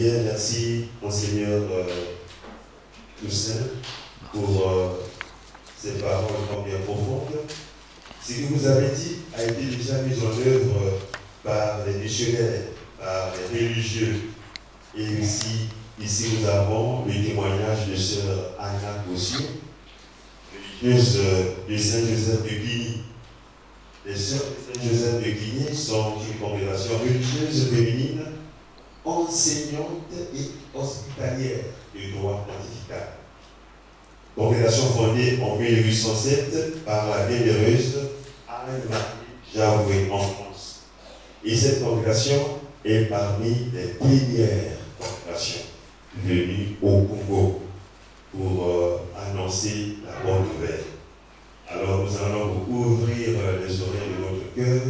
Bien, merci, Monseigneur Toussaint, pour ces paroles combien profondes. Ce que vous avez dit a été déjà mis en œuvre par les missionnaires, par les religieux. Et aussi, ici nous avons le témoignage de sœur Anna Gossion, religieuse de Saint-Joseph de Guigny. Les sœurs de Saint-Joseph de Guigny sont une congrégation religieuse féminine, enseignante et hospitalière de droit pontifical. Congrégation fondée en 1807 par la bienheureuse Anne-Marie Jaoué en France. Et cette congrégation est parmi les premières congrégations venues au Congo pour annoncer la bonne nouvelle. Alors nous allons vous ouvrir les oreilles de notre cœur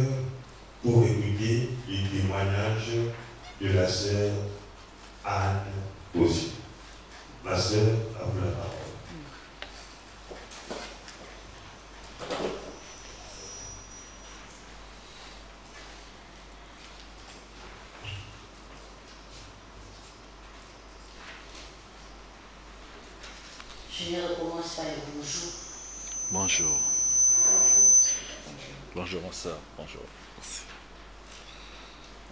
pour écouter le témoignage de la sœur Anne Gossion. Ma sœur, à vous la parole. Je vais recommencer par le bonjour. Bonjour. Bonjour, ma soeur. Bonjour. Merci.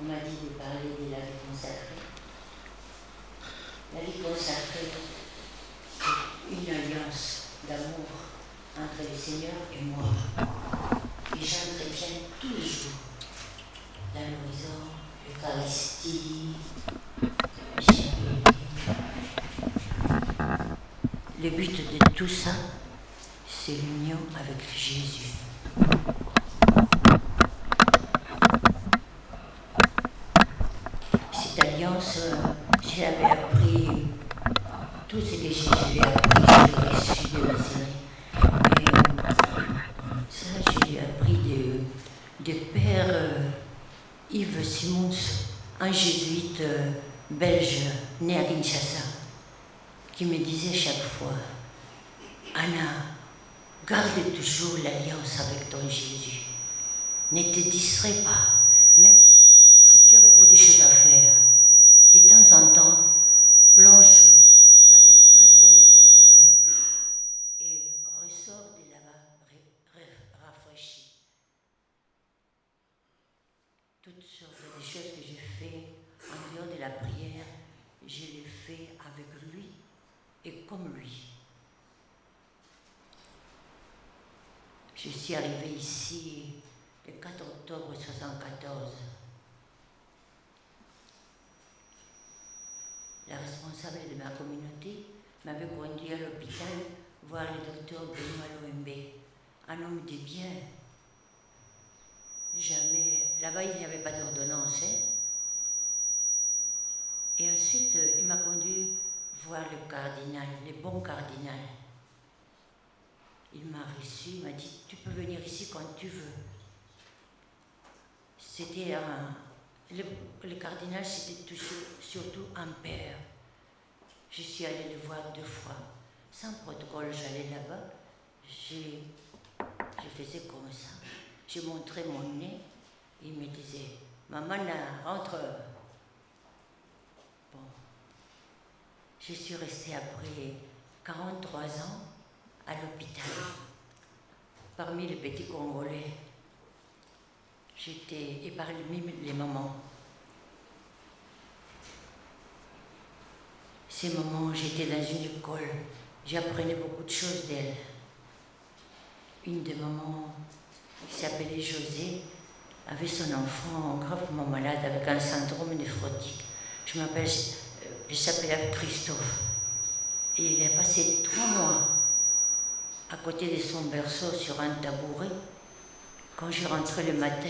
On m'a dit de parler de la vie consacrée. La vie consacrée, c'est une alliance d'amour entre le Seigneur et moi. Et j'entretiens tous les jours dans l'horizon, l'Eucharistie, le chapelet. Le but de tout ça, c'est l'union avec Jésus. Cette alliance, je l'avais appris, tout ce que je l'ai appris, je l'ai reçu de Nazareth. Et ça, je l'ai appris de Père Yves Simons, un jésuite belge né à Kinshasa, qui me disait chaque fois, Anna, garde toujours l'alliance avec ton Jésus. Ne te distrais pas, même si tu as beaucoup de choses à faire. De temps en temps, plonge dans les tréfonds de ton cœur et ressors de là-bas rafraîchi. Toutes sortes de choses que j'ai fait en dehors de la prière, je les fais avec lui et comme lui. Je suis arrivée ici le 4 octobre 1974. La responsable de ma communauté m'avait conduit à l'hôpital voir le docteur Benoît Loembe, un homme de bien. Jamais, là-bas il n'y avait pas d'ordonnance. Et ensuite, il m'a conduit voir le cardinal, le bon cardinal. Il m'a reçu, il m'a dit, tu peux venir ici quand tu veux. C'était le cardinal, c'était surtout un père. Je suis allée le voir 2 fois. Sans protocole, j'allais là-bas, je faisais comme ça. Je montrais mon nez, il me disait, maman, rentre. Bon. Je suis restée après 43 ans à l'hôpital, parmi les petits Congolais. J'étais, et parmi les mamans. Ces moments, j'étais dans une école, j'apprenais beaucoup de choses d'elle. Une des mamans, qui s'appelait José, avait son enfant gravement malade avec un syndrome néphrotique. Je s'appelais Christophe. Et il a passé 3 mois à côté de son berceau sur un tabouret. Quand je rentrais le matin,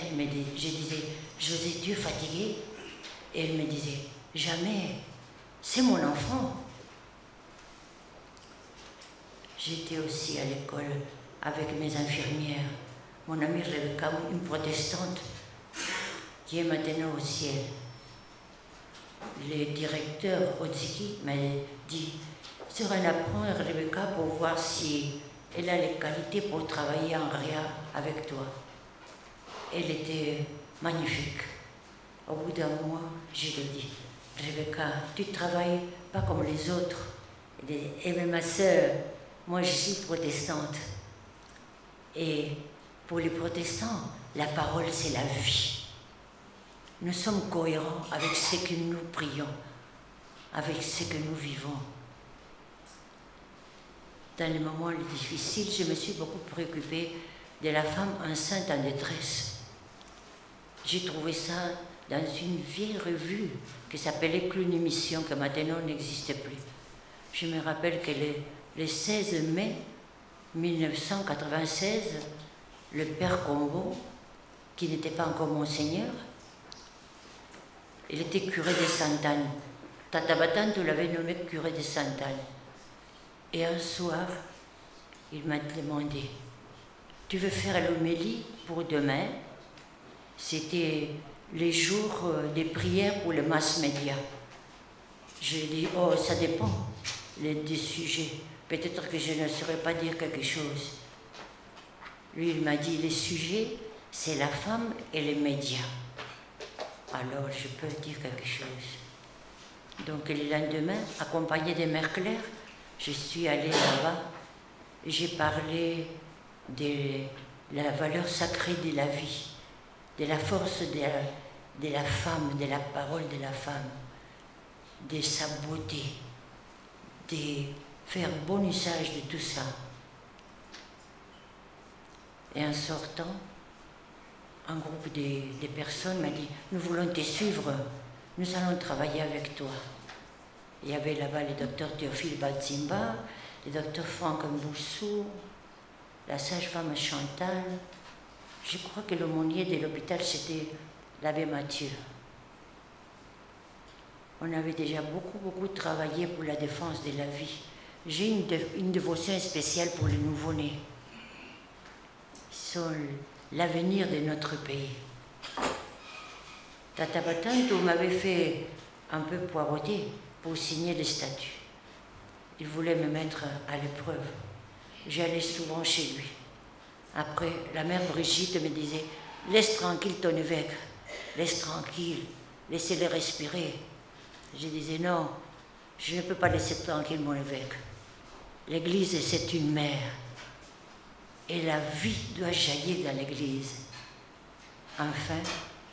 je disais, José, tu es fatigué? Et elle me disait, jamais, c'est mon enfant. J'étais aussi à l'école avec mes infirmières. Mon amie Rebecca, une protestante, qui est maintenant au ciel. Le directeur Otsiki m'a dit, sera la première Rebecca pour voir si elle a les qualités pour travailler en réa avec toi. Elle était magnifique. Au bout d'un mois, je lui ai dit, Rebecca, tu ne travailles pas comme les autres. Et ma sœur, moi je suis protestante. Et pour les protestants, la parole c'est la vie. Nous sommes cohérents avec ce que nous prions, avec ce que nous vivons. Dans les moments difficiles, je me suis beaucoup préoccupée de la femme enceinte en détresse. J'ai trouvé ça dans une vieille revue qui s'appelait Clune Émission, que maintenant n'existe plus. Je me rappelle que le 16 mai 1996, le père Combo, qui n'était pas encore monseigneur, il était curé de Sainte-Anne. Tata Batante l'avait nommé curé de Sainte-Anne. Et un soir, il m'a demandé, tu veux faire l'homélie pour demain? C'était les jours des prières pour le mass média. J'ai dit, oh, ça dépend des sujets. Peut-être que je ne saurais pas dire quelque chose. Lui, il m'a dit, les sujets, c'est la femme et les médias. Alors, je peux dire quelque chose. Donc, le lendemain, accompagné de Mère Claire, je suis allée là-bas. J'ai parlé de la valeur sacrée de la vie, de la force de la femme, de la parole de la femme, de sa beauté, de faire bon usage de tout ça. Et en sortant, un groupe de personnes m'a dit, nous voulons te suivre, nous allons travailler avec toi. Il y avait là-bas le docteur Théophile Batsimba, le docteur Franck Mboussou, la sage-femme Chantal. Je crois que l'aumônier de l'hôpital, c'était l'abbé Mathieu. On avait déjà beaucoup travaillé pour la défense de la vie. J'ai une dévotion spéciale pour les nouveau-nés. Ils sont l'avenir de notre pays. Tata Batante m'avait fait un peu poireauter pour signer les statuts. Il voulait me mettre à l'épreuve. J'allais souvent chez lui. Après, la mère Brigitte me disait, laisse tranquille ton évêque, laisse tranquille, laissez-le respirer. Je disais, non, je ne peux pas laisser tranquille mon évêque. L'église, c'est une mère. Et la vie doit jaillir dans l'église. Enfin,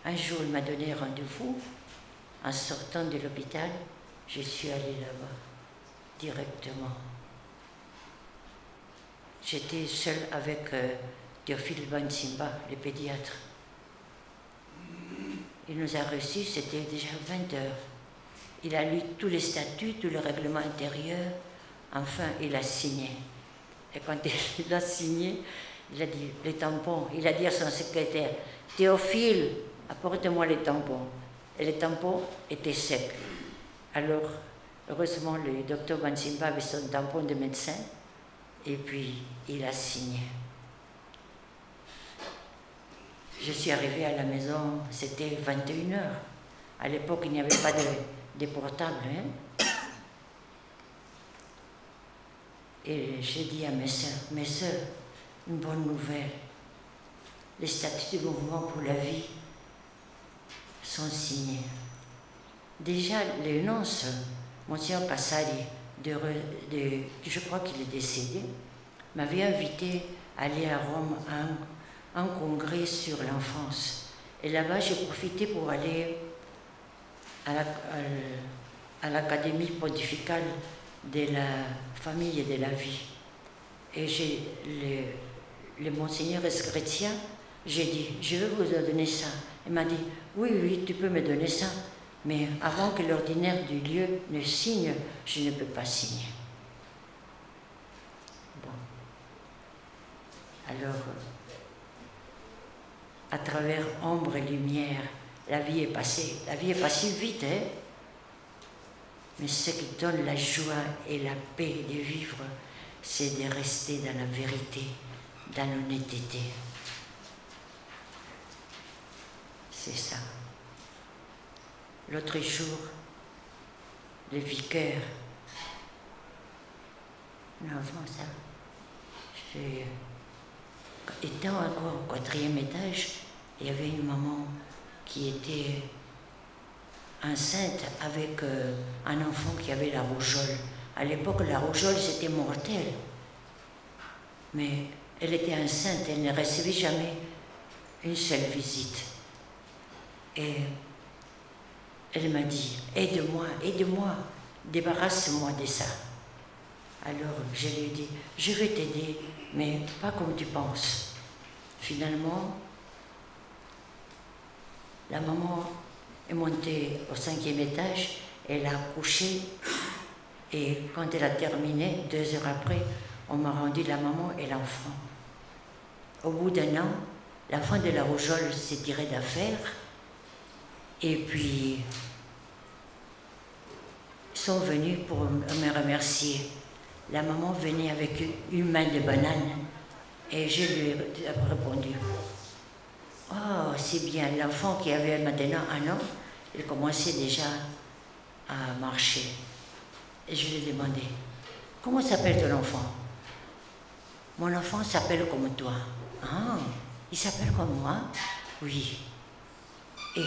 un jour, il m'a donné rendez-vous. En sortant de l'hôpital, je suis allée là-bas, directement. J'étais seule avec Théophile Batsimba, le pédiatre. Il nous a reçus, c'était déjà 20 heures. Il a lu tous les statuts, tous les règlements intérieurs. Enfin, il a signé. Et quand il a signé, il a dit les tampons. Il a dit à son secrétaire, Théophile, apporte-moi les tampons. Et les tampons étaient secs. Alors, heureusement, le docteur Batsimba avait son tampon de médecin. Et puis, il a signé. Je suis arrivée à la maison, c'était 21 heures. À l'époque, il n'y avait pas de portable. Hein? Et j'ai dit à mes sœurs, une bonne nouvelle. Les statuts du mouvement pour la vie sont signés. Déjà, les nonces, Monsieur Passari, je crois qu'il est décédé, m'avait invité à aller à Rome à un congrès sur l'enfance. Et là-bas, j'ai profité pour aller à l'Académie pontificale de la famille et de la vie. Et le monseigneur Chrétien, j'ai dit, je vais vous donner ça. Il m'a dit, oui, tu peux me donner ça, mais avant que l'ordinaire du lieu ne signe, je ne peux pas signer. Bon. Alors, à travers ombre et lumière, la vie est passée. La vie est passée vite, hein? Mais ce qui donne la joie et la paix de vivre, c'est de rester dans la vérité, dans l'honnêteté. C'est ça. L'autre jour, le vicaire, non, avant ça, étant encore au 4e étage, il y avait une maman qui était enceinte avec un enfant qui avait la rougeole. À l'époque, la rougeole, c'était mortel. Mais elle était enceinte, elle ne recevait jamais une seule visite. Et elle m'a dit, aide-moi, aide-moi, débarrasse-moi de ça. Alors je lui ai dit, je vais t'aider, mais pas comme tu penses. Finalement, la maman est montée au 5e étage, elle a accouché, et quand elle a terminé, 2 heures après, on m'a rendu la maman et l'enfant. Au bout d'1 an, l'enfant de la rougeole s'est tiré d'affaire, et puis ils sont venus pour me remercier. La maman venait avec une main de banane, et je lui ai répondu, « Oh, c'est bien, l'enfant qui avait maintenant 1 an, il commençait déjà à marcher. » Et je lui ai demandé, « Comment s'appelle ton enfant ?»« Mon enfant s'appelle comme toi. »« Ah, il s'appelle comme moi ?»« Oui. » « Et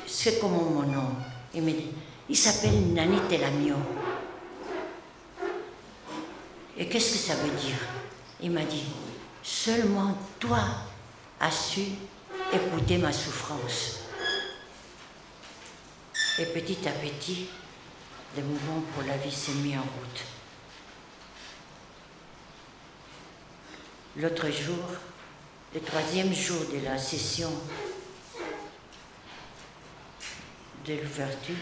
c'est comment mon nom ?» Il me dit, « Il s'appelle Nani Telamio. » Et qu'est-ce que ça veut dire? Il m'a dit, « Seulement toi as su écouter ma souffrance. » Et petit à petit, le mouvement pour la vie s'est mis en route. L'autre jour, le 3e jour de la session de l'ouverture,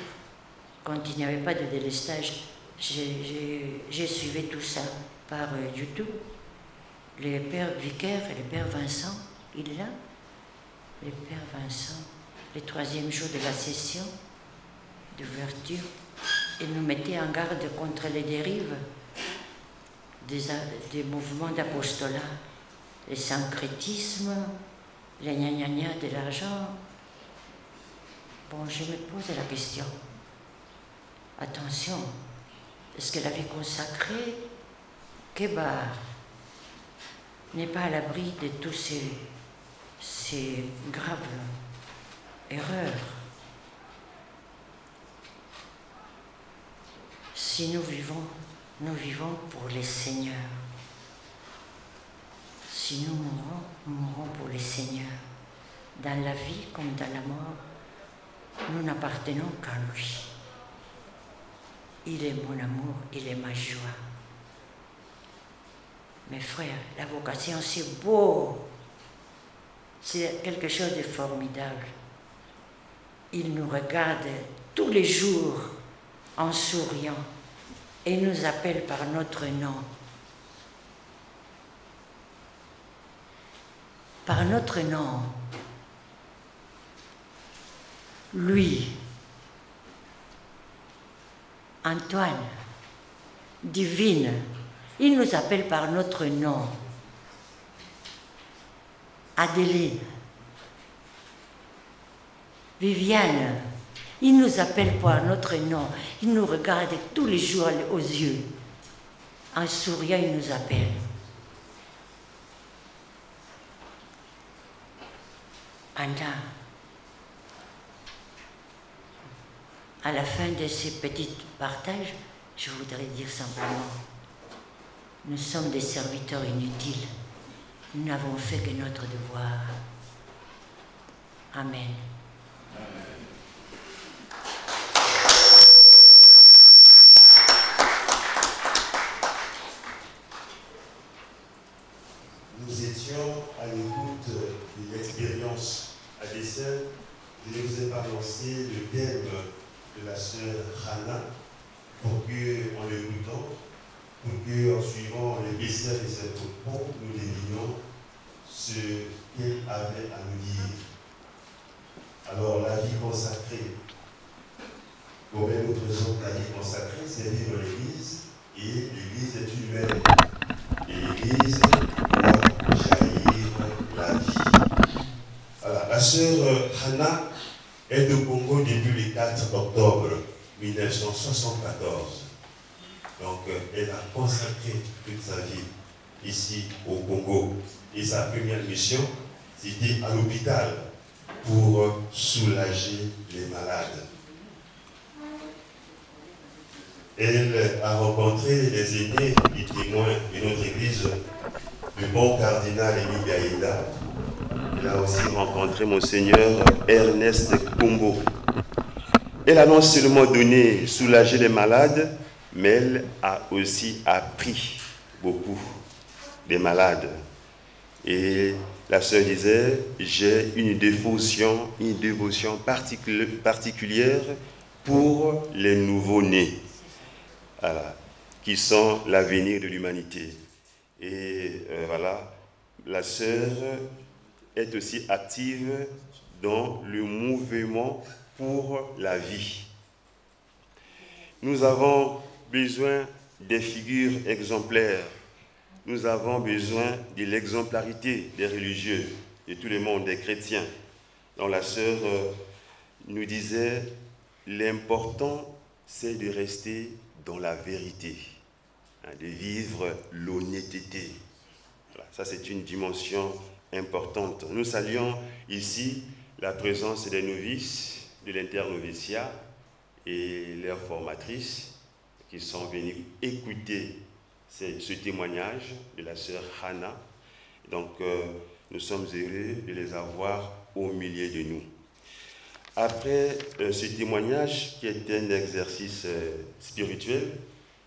quand il n'y avait pas de délestage, j'ai suivi tout ça par YouTube. Le père vicaire et le père Vincent, il est là. Le père Vincent, le 3e jour de la session d'ouverture, il nous mettait en garde contre les dérives des mouvements d'apostolat, le syncrétisme, le gna-gna-gna de l'argent. Bon, je me pose la question, attention, est-ce que la vie consacrée, Kébar, n'est pas à l'abri de tous ces graves erreurs? Si nous vivons pour les seigneurs. Si nous mourons pour les seigneurs. Dans la vie comme dans la mort, nous n'appartenons qu'à lui. Il est mon amour, il est ma joie. Mes frères, la vocation, c'est beau. C'est quelque chose de formidable. Il nous regarde tous les jours en souriant et nous appelle par notre nom. Par notre nom. Lui, Antoine, Divine, il nous appelle par notre nom. Adéline, Viviane, il nous appelle par notre nom. Il nous regarde tous les jours aux yeux. En souriant, il nous appelle. Anna, à la fin de ces petits partages, je voudrais dire simplement, nous sommes des serviteurs inutiles. Nous n'avons fait que notre devoir. Amen. Nous étions à l'écoute de l'expérience abbatiale. Je vous ai balancé le thème de la sœur Hannah pour que, en l'écoutant, pour que, en suivant les messages de cette propos, nous devinions ce qu'elle avait à nous dire. Alors, la vie consacrée, comme elle nous présente la vie consacrée, c'est vivre l'Église, et l'Église est humaine. Et l'Église doit jaillir la vie. Voilà. La sœur Hannah est au Congo depuis le 4 octobre 1974. Donc, elle a consacré toute sa vie ici au Congo. Et sa première mission, c'était à l'hôpital pour soulager les malades. Elle a rencontré les aînés et témoins de notre église, le bon cardinal Émile Biaïda. Elle a aussi rencontré Monseigneur Ernest Kombo. Elle a non seulement donné, soulagé les malades, mais elle a aussi appris beaucoup des malades. Et la sœur disait, j'ai une dévotion particulière pour les nouveaux-nés, voilà, qui sont l'avenir de l'humanité. Et voilà, la sœur est aussi active dans le mouvement pour la vie. Nous avons besoin des figures exemplaires. Nous avons besoin de l'exemplarité des religieux, de tout le monde, des chrétiens. Donc la sœur nous disait, l'important c'est de rester dans la vérité, de vivre l'honnêteté. Voilà, ça c'est une dimension importante. Nous saluons ici la présence des novices de l'internoviciat et leurs formatrices qui sont venus écouter ce témoignage de la sœur Hannah. Donc nous sommes heureux de les avoir au milieu de nous. Après ce témoignage qui est un exercice spirituel,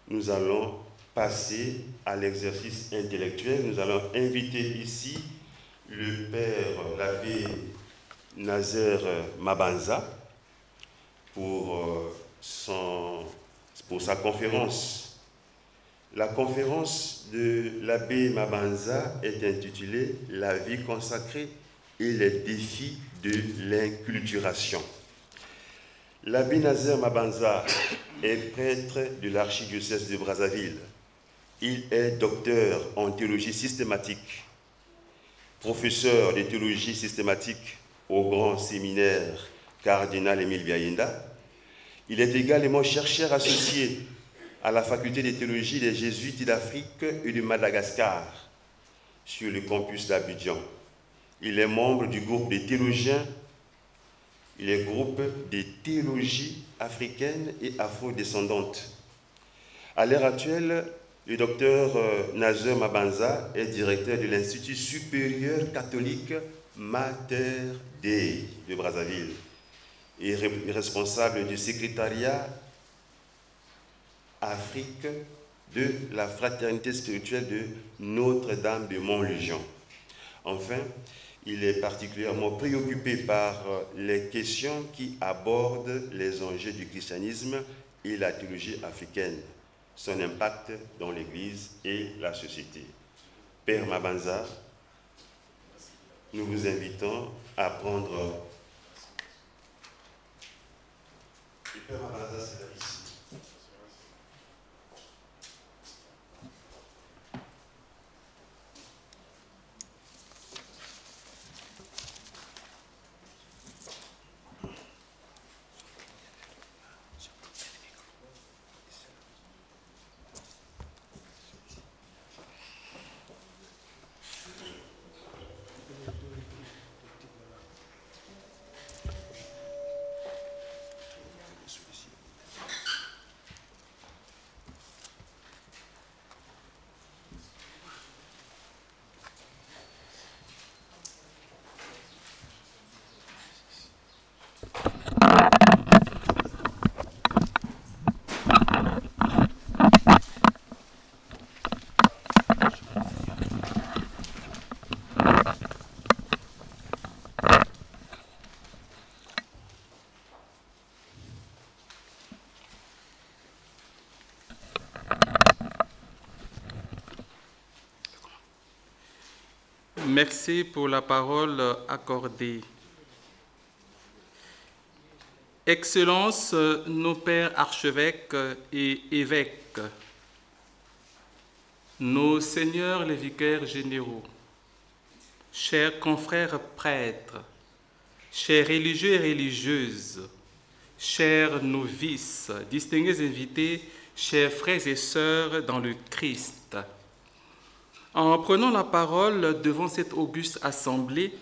nous allons passer à l'exercice intellectuel. Nous allons inviter ici le père, l'abbé Nazaire Mabanza, pour sa conférence. La conférence de l'abbé Mabanza est intitulée « La vie consacrée et les défis de l'inculturation ». L'abbé Nazaire Mabanza est prêtre de l'archidiocèse de Brazzaville. Il est docteur en théologie systématique, professeur de théologie systématique au grand séminaire cardinal Émile Biaïda. Il est également chercheur associé à la faculté de théologie des Jésuites d'Afrique et de Madagascar sur le campus d'Abidjan. Il est membre du groupe des théologiens, il est groupe des théologies africaines et afro-descendantes. À l'heure actuelle, le docteur Nazaire Mabanza est directeur de l'Institut supérieur catholique Mater Dei de Brazzaville et responsable du secrétariat Afrique de la fraternité spirituelle de Notre-Dame de Montlujon. Enfin, il est particulièrement préoccupé par les questions qui abordent les enjeux du christianisme et la théologie africaine, son impact dans l'Église et la société. Père Mabanza, nous vous invitons à prendre... Le Père Mabanza, c'est là ici. Merci pour la parole accordée. Excellences, nos pères archevêques et évêques, nos seigneurs les vicaires généraux, chers confrères prêtres, chers religieux et religieuses, chers novices, distingués invités, chers frères et sœurs dans le Christ. En prenant la parole devant cette auguste assemblée,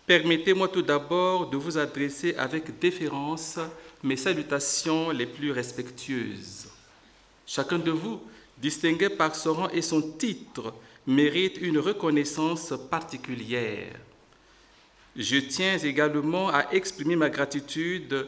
permettez-moi tout d'abord de vous adresser avec déférence mes salutations les plus respectueuses. Chacun de vous, distingué par son rang et son titre, mérite une reconnaissance particulière. Je tiens également à exprimer ma gratitude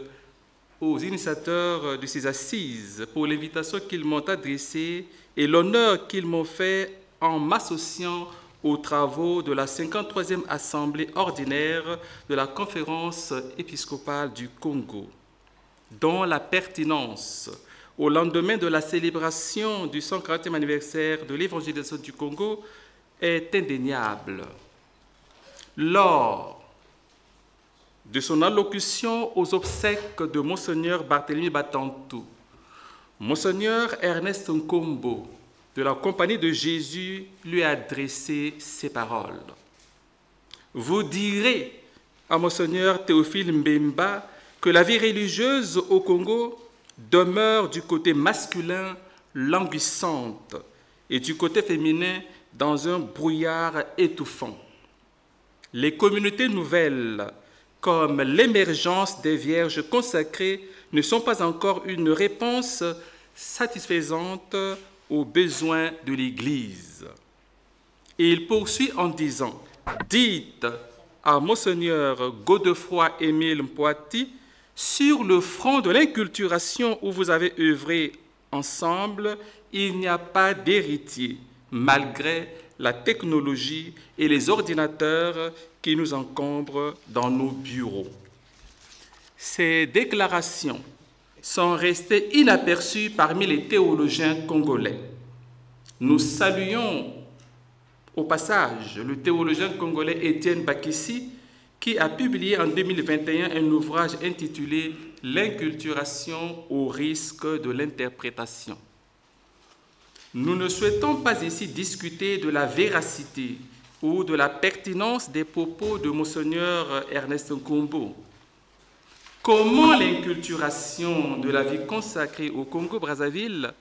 aux initiateurs de ces assises pour l'invitation qu'ils m'ont adressée et l'honneur qu'ils m'ont fait en m'associant aux travaux de la 53e Assemblée ordinaire de la Conférence épiscopale du Congo, dont la pertinence, au lendemain de la célébration du 140e anniversaire de l'évangélisation du Congo, est indéniable. Lors de son allocution aux obsèques de Monseigneur Barthélemy Batantou, Monseigneur Ernest Nkombo, de la Compagnie de Jésus, lui a adressé ces paroles. Vous direz à Monseigneur Théophile Mbemba que la vie religieuse au Congo demeure du côté masculin languissante et du côté féminin dans un brouillard étouffant. Les communautés nouvelles, comme l'émergence des vierges consacrées, ne sont pas encore une réponse satisfaisante aux besoins de l'Église. Et il poursuit en disant, dites à Monseigneur Godefroy-Émile Mpoati, sur le front de l'inculturation où vous avez œuvré ensemble, il n'y a pas d'héritier, malgré la technologie et les ordinateurs qui nous encombrent dans nos bureaux. Ces déclarations sont restées inaperçues parmi les théologiens congolais. Nous saluons au passage le théologien congolais Étienne Bakissi, qui a publié en 2021 un ouvrage intitulé « L'inculturation au risque de l'interprétation ». Nous ne souhaitons pas ici discuter de la véracité ou de la pertinence des propos de Monseigneur Ernest Nkombo. Comment l'inculturation de la vie consacrée au Congo-Brazzaville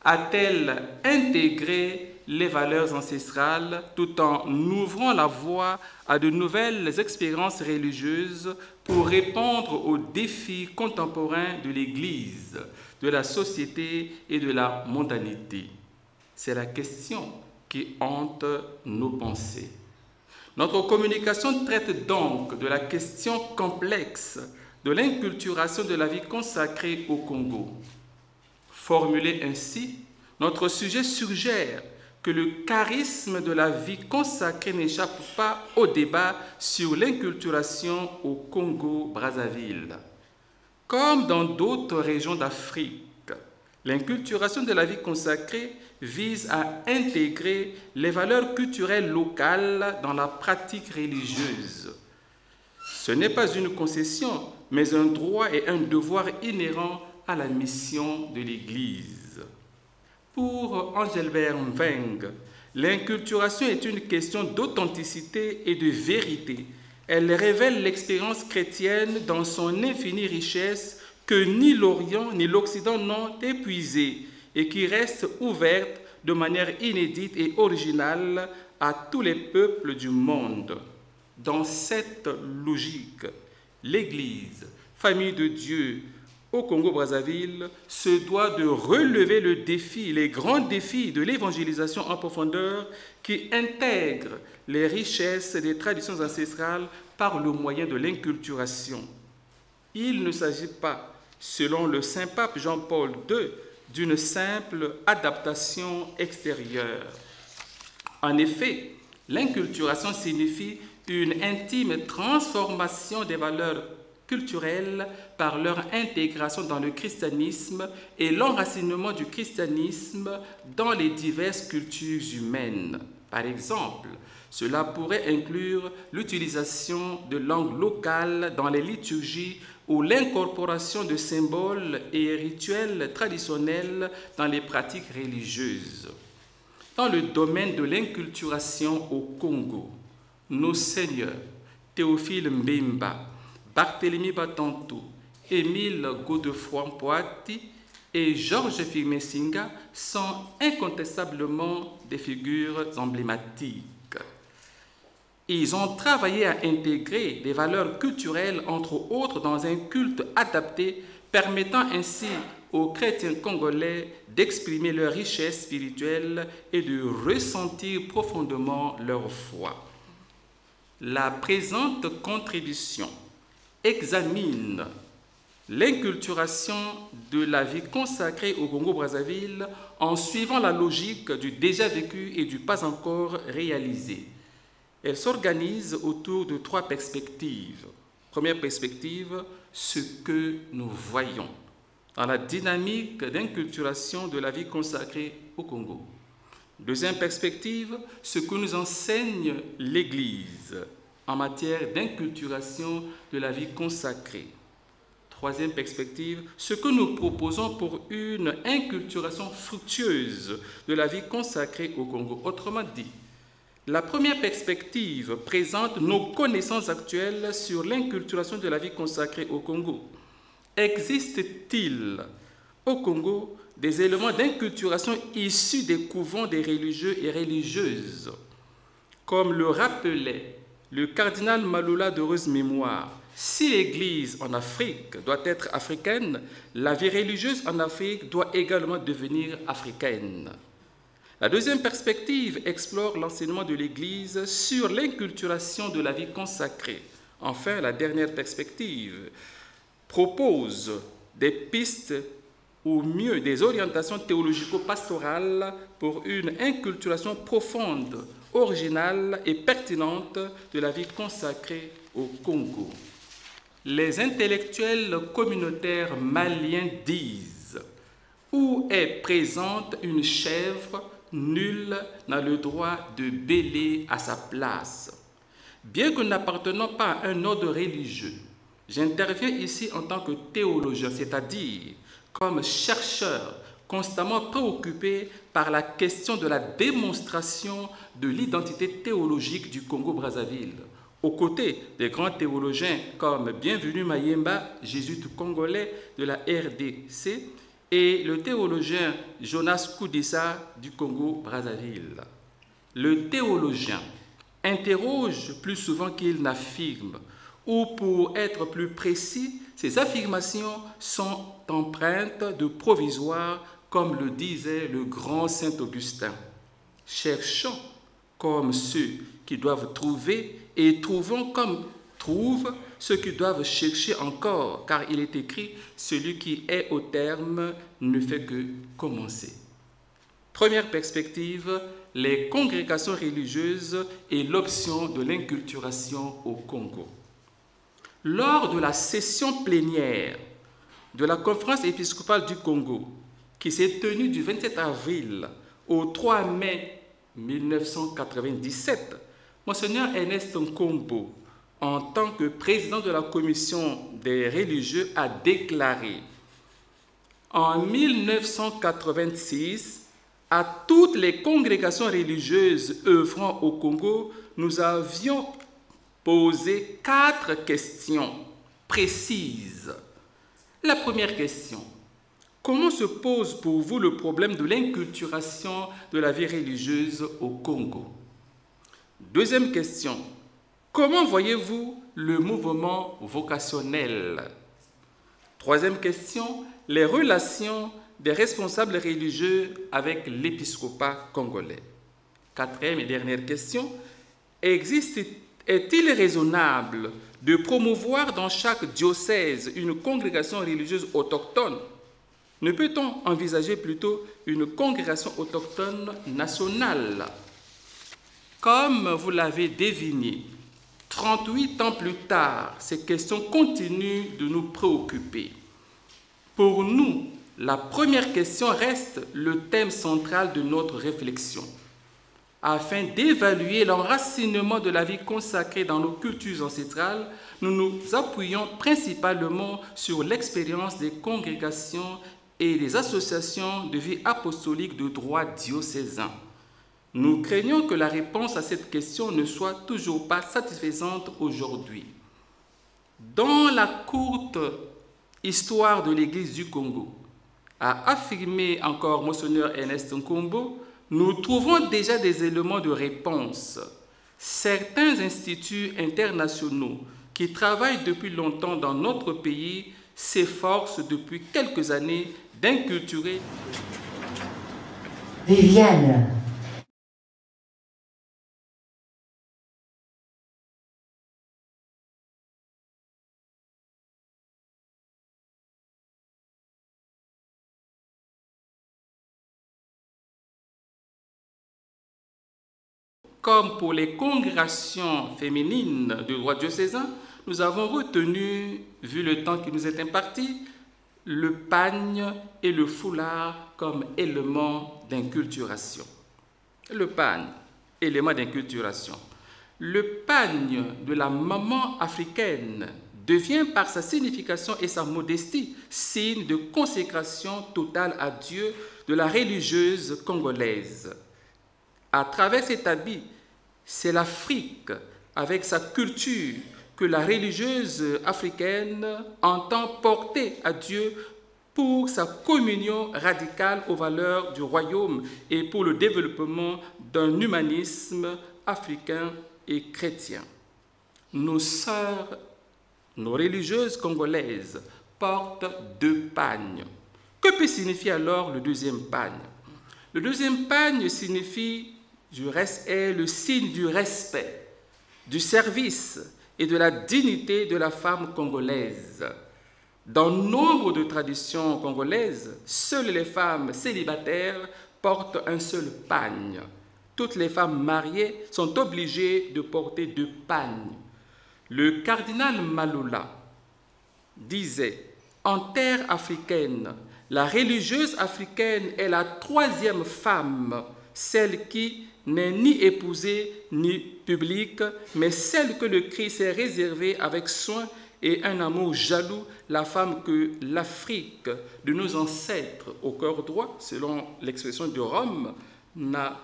a-t-elle intégré les valeurs ancestrales tout en ouvrant la voie à de nouvelles expériences religieuses pour répondre aux défis contemporains de l'Église, de la société et de la mondanité? C'est la question qui hante nos pensées. Notre communication traite donc de la question complexe de l'inculturation de la vie consacrée au Congo. Formulé ainsi, notre sujet suggère que le charisme de la vie consacrée n'échappe pas au débat sur l'inculturation au Congo-Brazzaville. Comme dans d'autres régions d'Afrique, l'inculturation de la vie consacrée vise à intégrer les valeurs culturelles locales dans la pratique religieuse. Ce n'est pas une concession, mais un droit et un devoir inhérents à la mission de l'Église. Pour Engelbert Mveng, l'inculturation est une question d'authenticité et de vérité. Elle révèle l'expérience chrétienne dans son infinie richesse que ni l'Orient ni l'Occident n'ont épuisée et qui reste ouverte de manière inédite et originale à tous les peuples du monde. Dans cette logique, l'Église, famille de Dieu, au Congo-Brazzaville, se doit de relever le défi, les grands défis de l'évangélisation en profondeur qui intègrent les richesses des traditions ancestrales par le moyen de l'inculturation. Il ne s'agit pas, selon le Saint-Pape Jean-Paul II, d'une simple adaptation extérieure. En effet, l'inculturation signifie une intime transformation des valeurs culturelles par leur intégration dans le christianisme et l'enracinement du christianisme dans les diverses cultures humaines. Par exemple, cela pourrait inclure l'utilisation de langues locales dans les liturgies ou l'incorporation de symboles et rituels traditionnels dans les pratiques religieuses. Dans le domaine de l'inculturation au Congo, nos seigneurs Théophile Mbemba, Barthélemy Batantou, Émile Godefroy-Mpoati et Georges Fimesinga sont incontestablement des figures emblématiques. Ils ont travaillé à intégrer des valeurs culturelles, entre autres, dans un culte adapté permettant ainsi aux chrétiens congolais d'exprimer leur richesse spirituelle et de ressentir profondément leur foi. La présente contribution examine l'inculturation de la vie consacrée au Congo-Brazzaville en suivant la logique du déjà vécu et du pas encore réalisé. Elle s'organise autour de 3 perspectives. Première perspective, ce que nous voyons dans la dynamique d'inculturation de la vie consacrée au Congo. Deuxième perspective, ce que nous enseigne l'Église en matière d'inculturation de la vie consacrée. Troisième perspective, ce que nous proposons pour une inculturation fructueuse de la vie consacrée au Congo. Autrement dit, la première perspective présente nos connaissances actuelles sur l'inculturation de la vie consacrée au Congo. Existe-t-il au Congo des éléments d'inculturation issus des couvents des religieux et religieuses? Comme le rappelait le cardinal Maloula d'heureuse mémoire, si l'Église en Afrique doit être africaine, la vie religieuse en Afrique doit également devenir africaine. La deuxième perspective explore l'enseignement de l'Église sur l'inculturation de la vie consacrée. Enfin, la dernière perspective propose des pistes ou mieux des orientations théologico-pastorales pour une inculturation profonde, originale et pertinente de la vie consacrée au Congo. Les intellectuels communautaires maliens disent « Où est présente une chèvre, nul n'a le droit de bêler à sa place. » Bien que n'appartenant pas à un ordre religieux, j'interviens ici en tant que théologien, c'est-à-dire comme chercheur constamment préoccupé par la question de la démonstration de l'identité théologique du Congo-Brazzaville, aux côtés des grands théologiens comme Bienvenu Mayemba, jésuite congolais de la RDC, et le théologien Jonas Koudissa du Congo-Brazzaville. Le théologien interroge plus souvent qu'il n'affirme, ou pour être plus précis, ces affirmations sont empreintes de provisoire, comme le disait le grand Saint Augustin. Cherchons comme ceux qui doivent trouver et trouvons comme trouvent ceux qui doivent chercher encore, car il est écrit « Celui qui est au terme ne fait que commencer ». Première perspective, les congrégations religieuses et l'option de l'inculturation au Congo. Lors de la session plénière de la conférence épiscopale du Congo, qui s'est tenue du 27 avril au 3 mai 1997, Monseigneur Ernest Nkombo, en tant que président de la commission des religieux, a déclaré « En 1986, à toutes les congrégations religieuses œuvrant au Congo, nous avions posé 4 questions précises. La première question, comment se pose pour vous le problème de l'inculturation de la vie religieuse au Congo? Deuxième question, comment voyez-vous le mouvement vocationnel? Troisième question, les relations des responsables religieux avec l'épiscopat congolais. Quatrième et dernière question, est-il raisonnable de promouvoir dans chaque diocèse une congrégation religieuse autochtone? Ne peut-on envisager plutôt une congrégation autochtone nationale? Comme vous l'avez deviné, 38 ans plus tard, ces questions continuent de nous préoccuper. Pour nous, la première question reste le thème central de notre réflexion. Afin d'évaluer l'enracinement de la vie consacrée dans nos cultures ancestrales, nous nous appuyons principalement sur l'expérience des congrégations et des associations de vie apostolique de droit diocésain. Nous craignons que la réponse à cette question ne soit toujours pas satisfaisante aujourd'hui. Dans la courte histoire de l'Église du Congo, a affirmé encore Monseigneur Ernest Nkombo, nous trouvons déjà des éléments de réponse. Certains instituts internationaux qui travaillent depuis longtemps dans notre pays s'efforce depuis quelques années d'inculturer Viviane. Comme pour les congrégations féminines du droit diocésain, nous avons retenu, vu le temps qui nous est imparti, le pagne et le foulard comme éléments d'inculturation. Le pagne, élément d'inculturation. Le pagne de la maman africaine devient par sa signification et sa modestie signe de consécration totale à Dieu de la religieuse congolaise. À travers cet habit, c'est l'Afrique, avec sa culture, que la religieuse africaine entend porter à Dieu pour sa communion radicale aux valeurs du royaume et pour le développement d'un humanisme africain et chrétien. Nos sœurs, nos religieuses congolaises portent 2 pagnes. Que peut signifier alors le deuxième pagne? Le deuxième pagne signifie est le signe du respect, du service et de la dignité de la femme congolaise. Dans nombre de traditions congolaises, seules les femmes célibataires portent un seul pagne. Toutes les femmes mariées sont obligées de porter 2 pagnes. Le cardinal Malola disait « En terre africaine, la religieuse africaine est la 3e femme, celle qui n'est ni épousée ni publique, mais celle que le Christ s'est réservée avec soin et un amour jaloux, la femme que l'Afrique de nos ancêtres au cœur droit, selon l'expression de Rome, n'a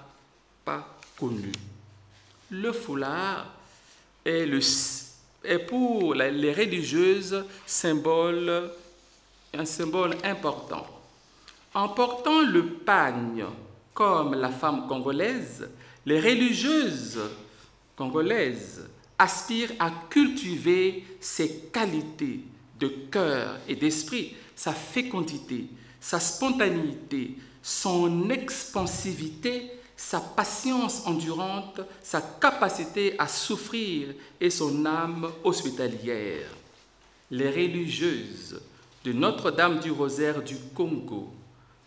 pas connue. » Le foulard est pour les religieuses un symbole important. En portant le pagne, comme la femme congolaise, les religieuses congolaises aspirent à cultiver ses qualités de cœur et d'esprit, sa fécondité, sa spontanéité, son expansivité, sa patience endurante, sa capacité à souffrir et son âme hospitalière. Les religieuses de Notre-Dame du Rosaire du Congo,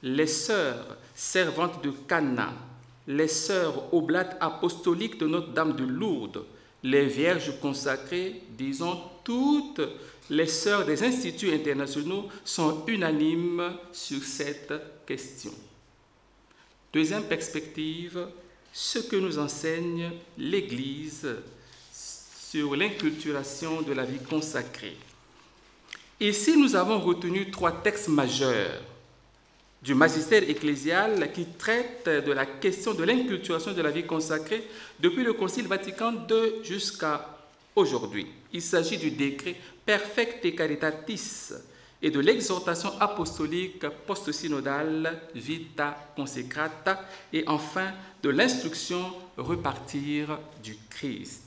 les sœurs servantes de Cana, les sœurs oblates apostoliques de Notre-Dame de Lourdes, les vierges consacrées, disons toutes les sœurs des instituts internationaux sont unanimes sur cette question. Deuxième perspective, ce que nous enseigne l'Église sur l'inculturation de la vie consacrée. Ici, nous avons retenu 3 textes majeurs du magistère ecclésial qui traitent de la question de l'inculturation de la vie consacrée depuis le Concile Vatican II jusqu'à aujourd'hui. Il s'agit du décret Perfecte Caritatis et de l'exhortation apostolique post-synodale Vita Consecrata et enfin de l'instruction Repartir du Christ.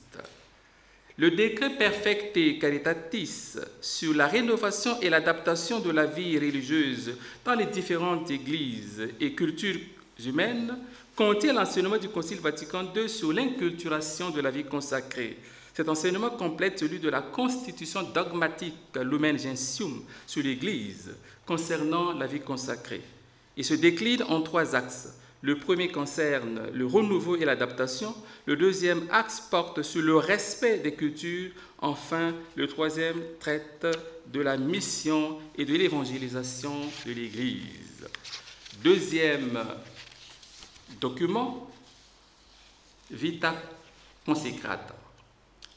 Le décret Perfecte Caritatis sur la rénovation et l'adaptation de la vie religieuse dans les différentes églises et cultures humaines contient l'enseignement du Concile Vatican II sur l'inculturation de la vie consacrée. Cet enseignement complète celui de la constitution dogmatique Lumen Gentium sur l'Église concernant la vie consacrée. Il se décline en 3 axes. Le premier concerne le renouveau et l'adaptation. Le deuxième axe porte sur le respect des cultures. Enfin, le troisième traite de la mission et de l'évangélisation de l'Église. Deuxième document, Vita Consecrata.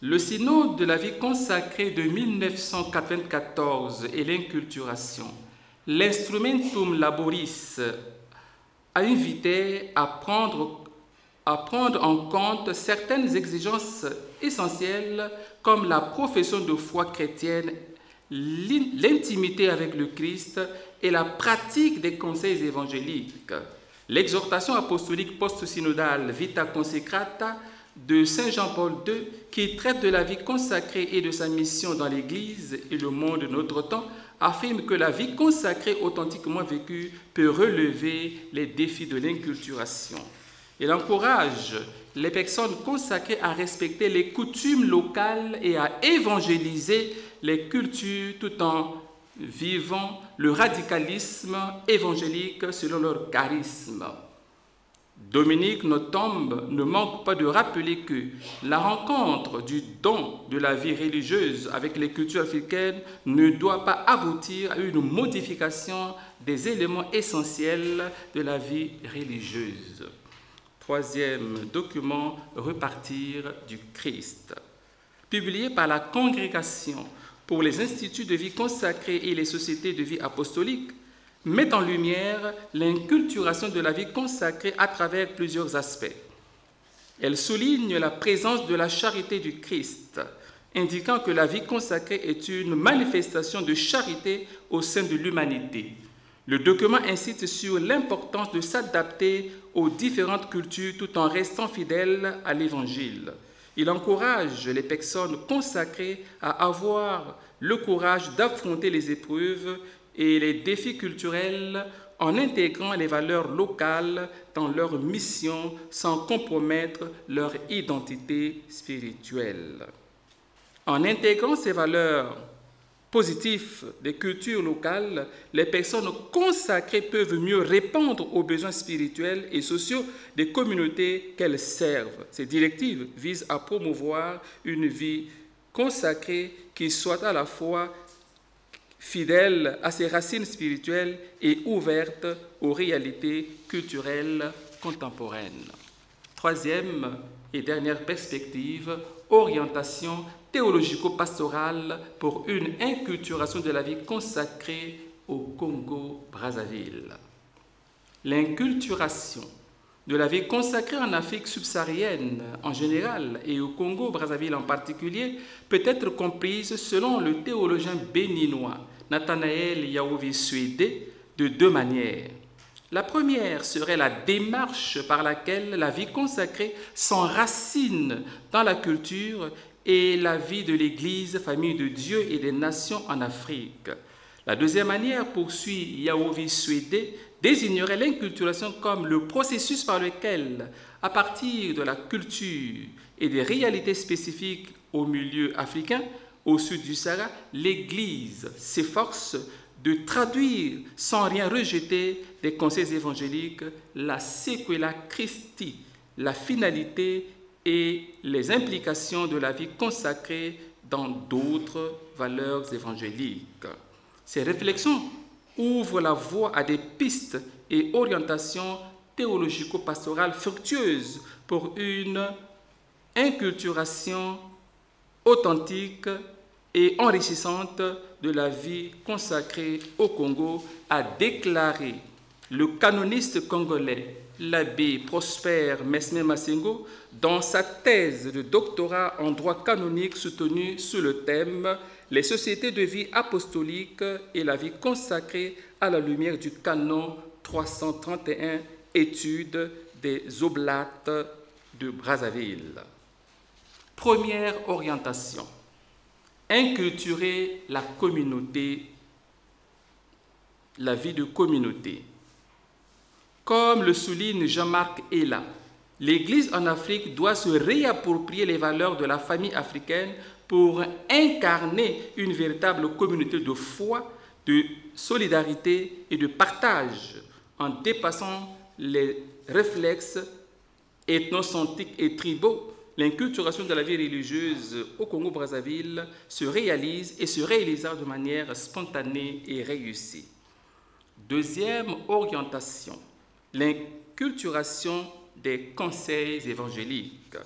Le synode de la vie consacrée de 1994 et l'inculturation, l'Instrumentum Laboris, a invité à prendre en compte certaines exigences essentielles comme la profession de foi chrétienne, l'intimité avec le Christ et la pratique des conseils évangéliques. L'exhortation apostolique post-synodale Vita Consecrata de Saint Jean-Paul II, qui traite de la vie consacrée et de sa mission dans l'Église et le monde de notre temps, affirme que la vie consacrée authentiquement vécue peut relever les défis de l'inculturation. Il encourage les personnes consacrées à respecter les coutumes locales et à évangéliser les cultures tout en vivant le radicalisme évangélique selon leur charisme. Dominique Nothomb ne manque pas de rappeler que la rencontre du don de la vie religieuse avec les cultures africaines ne doit pas aboutir à une modification des éléments essentiels de la vie religieuse. Troisième document, Repartir du Christ. Publié par la Congrégation pour les instituts de vie consacrés et les sociétés de vie apostolique, met en lumière l'inculturation de la vie consacrée à travers plusieurs aspects. Elle souligne la présence de la charité du Christ, indiquant que la vie consacrée est une manifestation de charité au sein de l'humanité. Le document incite sur l'importance de s'adapter aux différentes cultures tout en restant fidèle à l'Évangile. Il encourage les personnes consacrées à avoir le courage d'affronter les épreuves et les défis culturels en intégrant les valeurs locales dans leur mission sans compromettre leur identité spirituelle. En intégrant ces valeurs positives des cultures locales, les personnes consacrées peuvent mieux répondre aux besoins spirituels et sociaux des communautés qu'elles servent. Ces directives visent à promouvoir une vie consacrée qui soit à la fois fidèle à ses racines spirituelles et ouverte aux réalités culturelles contemporaines. Troisième et dernière perspective, orientation théologico-pastorale pour une inculturation de la vie consacrée au Congo-Brazzaville. L'inculturation de la vie consacrée en Afrique subsaharienne en général et au Congo-Brazzaville en particulier peut être comprise selon le théologien béninois Nathanaël Yaovi-Suédé de deux manières. La première serait la démarche par laquelle la vie consacrée s'enracine dans la culture et la vie de l'Église, famille de Dieu et des nations en Afrique. La deuxième manière, poursuit Yaovi-Suédé, désignerait l'inculturation comme le processus par lequel, à partir de la culture et des réalités spécifiques au milieu africain, au sud du Sahara, l'Église s'efforce de traduire sans rien rejeter des conseils évangéliques la sequela Christi, la finalité et les implications de la vie consacrée dans d'autres valeurs évangéliques. Ces réflexions ouvrent la voie à des pistes et orientations théologico-pastorales fructueuses pour une inculturation authentique et enrichissante de la vie consacrée au Congo, a déclaré le canoniste congolais, l'abbé Prosper Mesme Massengo, dans sa thèse de doctorat en droit canonique soutenue sous le thème « Les sociétés de vie apostolique et la vie consacrée à la lumière du canon 331, étude des oblates de Brazzaville ». Première orientation, inculturer la communauté, la vie de communauté. Comme le souligne Jean-Marc Ella, l'Église en Afrique doit se réapproprier les valeurs de la famille africaine pour incarner une véritable communauté de foi, de solidarité et de partage, en dépassant les réflexes ethnocentriques et tribaux. L'inculturation de la vie religieuse au Congo-Brazzaville se réalise et se réalisera de manière spontanée et réussie. Deuxième orientation, l'inculturation des conseils évangéliques.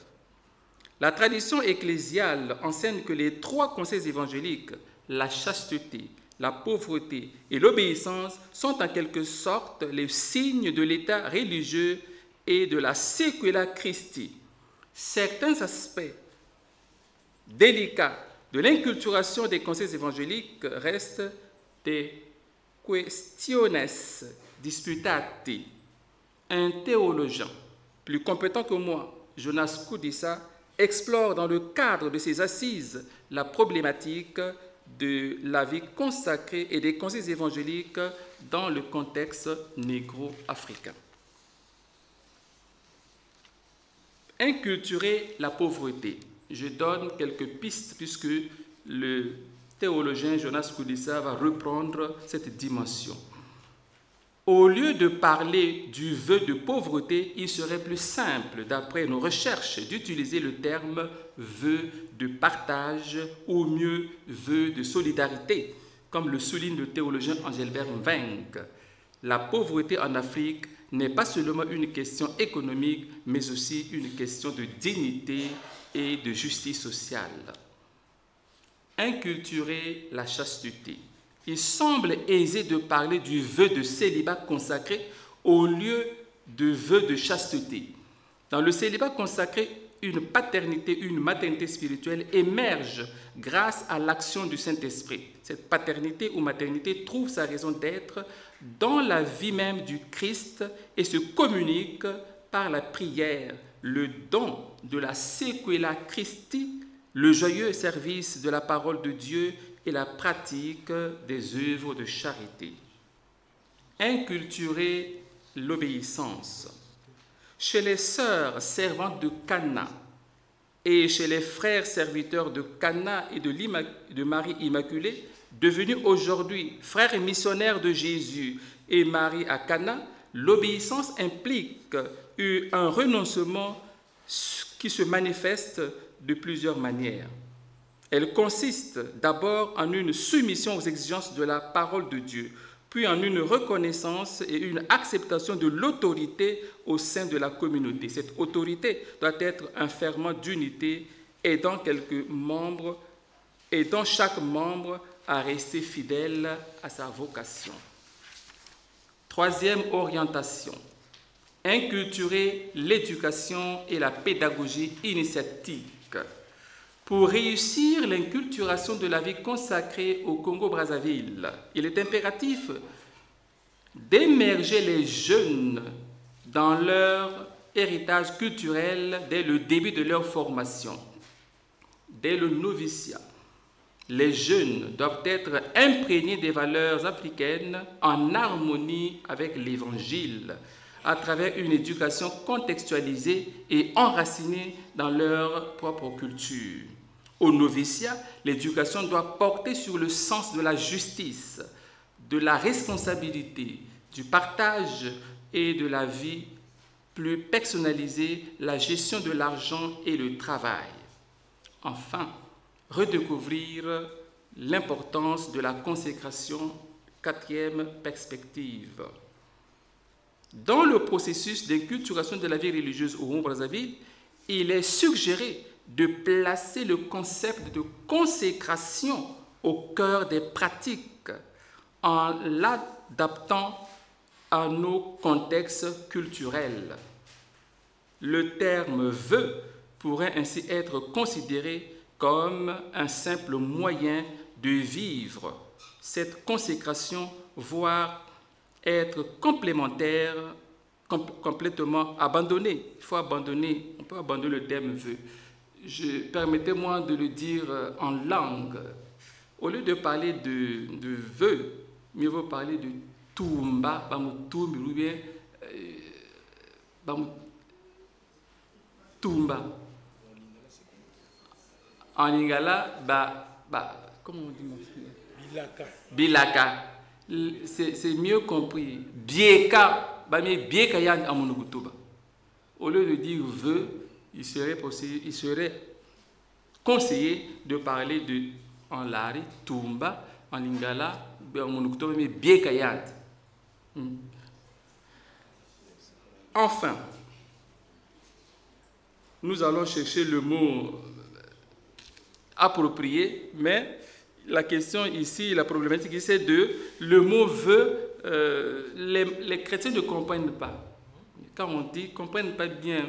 La tradition ecclésiale enseigne que les trois conseils évangéliques, la chasteté, la pauvreté et l'obéissance, sont en quelque sorte les signes de l'état religieux et de la sequela Christi. Certains aspects délicats de l'inculturation des conseils évangéliques restent des questiones disputati. Un théologien plus compétent que moi, Jonas Kudisa, explore dans le cadre de ses assises la problématique de la vie consacrée et des conseils évangéliques dans le contexte négro-africain. Inculturer la pauvreté. Je donne quelques pistes puisque le théologien Jonas Kudisa va reprendre cette dimension. Au lieu de parler du vœu de pauvreté, il serait plus simple, d'après nos recherches, d'utiliser le terme vœu de partage ou mieux vœu de solidarité, comme le souligne le théologien Engelbert Mbengue. La pauvreté en Afrique n'est pas seulement une question économique, mais aussi une question de dignité et de justice sociale. Inculturer la chasteté. Il semble aisé de parler du vœu de célibat consacré au lieu de vœu de chasteté. Dans le célibat consacré, une paternité, une maternité spirituelle émerge grâce à l'action du Saint-Esprit. Cette paternité ou maternité trouve sa raison d'être dans la vie même du Christ et se communique par la prière, le don de la sequela Christi, le joyeux service de la parole de Dieu et la pratique des œuvres de charité. Inculturer l'obéissance. Chez les sœurs servantes de Cana et chez les frères serviteurs de Cana et de Marie Immaculée, devenus aujourd'hui frères et missionnaires de Jésus et Marie à Cana, l'obéissance implique un renoncement qui se manifeste de plusieurs manières. Elle consiste d'abord en une soumission aux exigences de la parole de Dieu, puis en une reconnaissance et une acceptation de l'autorité au sein de la communauté. Cette autorité doit être un ferment d'unité aidant chaque membre à rester fidèle à sa vocation. Troisième orientation, inculturer l'éducation et la pédagogie initiatique. Pour réussir l'inculturation de la vie consacrée au Congo-Brazzaville, il est impératif d'émerger les jeunes dans leur héritage culturel dès le début de leur formation, dès le noviciat. Les jeunes doivent être imprégnés des valeurs africaines en harmonie avec l'Évangile, à travers une éducation contextualisée et enracinée dans leur propre culture. Au noviciat, l'éducation doit porter sur le sens de la justice, de la responsabilité, du partage et de la vie plus personnalisée, la gestion de l'argent et le travail. Enfin, redécouvrir l'importance de la consécration, quatrième perspective. Dans le processus d'inculturation de la vie religieuse au Congo-Brazzaville, il est suggéré de placer le concept de consécration au cœur des pratiques en l'adaptant à nos contextes culturels. Le terme « vœu » pourrait ainsi être considéré comme un simple moyen de vivre cette consécration, voire être complémentaire, complètement abandonné. Il faut abandonner, on peut abandonner le terme « vœu ». Permettez-moi de le dire en langue. Au lieu de parler de vœu, mieux vaut parler de tumba, bamutumbi, ou bien tumba. En lingala, comment on dit mon frère? Bilaka. C'est mieux compris. Bieka, bieka yan amonugutuba. Au lieu de dire vœu, il serait conseillé de parler de en lari, tumba, en lingala, amonugutuba, mais bieka yan. Enfin, nous allons chercher le mot approprié, mais la question ici, la problématique ici, c'est le mot veut, les chrétiens ne comprennent pas. Quand on dit, ne comprennent pas bien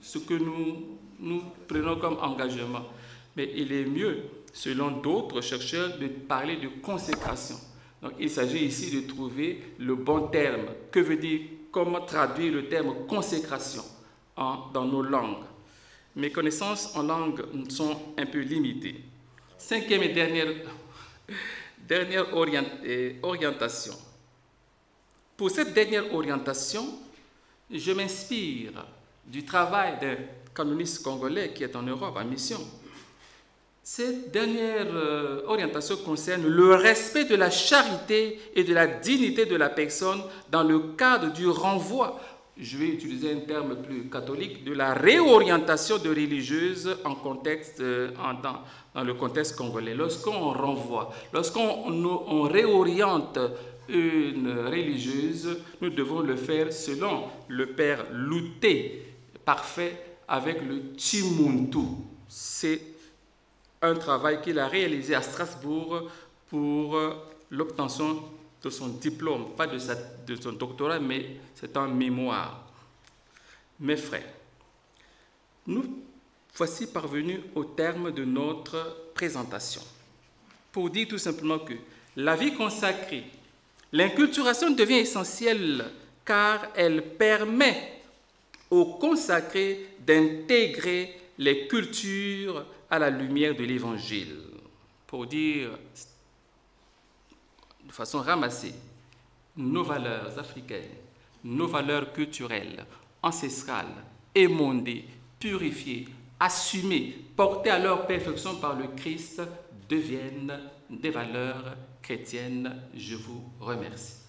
ce que nous prenons comme engagement. Mais il est mieux, selon d'autres chercheurs, de parler de consécration. Donc il s'agit ici de trouver le bon terme. Que veut dire, comment traduire le terme consécration dans nos langues? Mes connaissances en langue sont un peu limitées. Cinquième et dernière orientation. Pour cette dernière orientation, je m'inspire du travail d'un canoniste congolais qui est en Europe en mission. Cette dernière orientation concerne le respect de la charité et de la dignité de la personne dans le cadre du renvoi, je vais utiliser un terme plus catholique, de la réorientation de religieuses dans le contexte congolais. Lorsqu'on renvoie, lorsqu'on réoriente une religieuse, nous devons le faire selon le père Louté, parfait, avec le Chimuntu. C'est un travail qu'il a réalisé à Strasbourg pour l'obtention de son diplôme, pas de son doctorat, mais c'est un mémoire. Mes frères, nous voici parvenus au terme de notre présentation. Pour dire tout simplement que la vie consacrée, l'inculturation devient essentielle car elle permet aux consacrés d'intégrer les cultures à la lumière de l'Évangile. Pour dire de façon ramassée, nos valeurs africaines, nos valeurs culturelles, ancestrales, émondées, purifiées, assumées, portées à leur perfection par le Christ, deviennent des valeurs chrétiennes. Je vous remercie.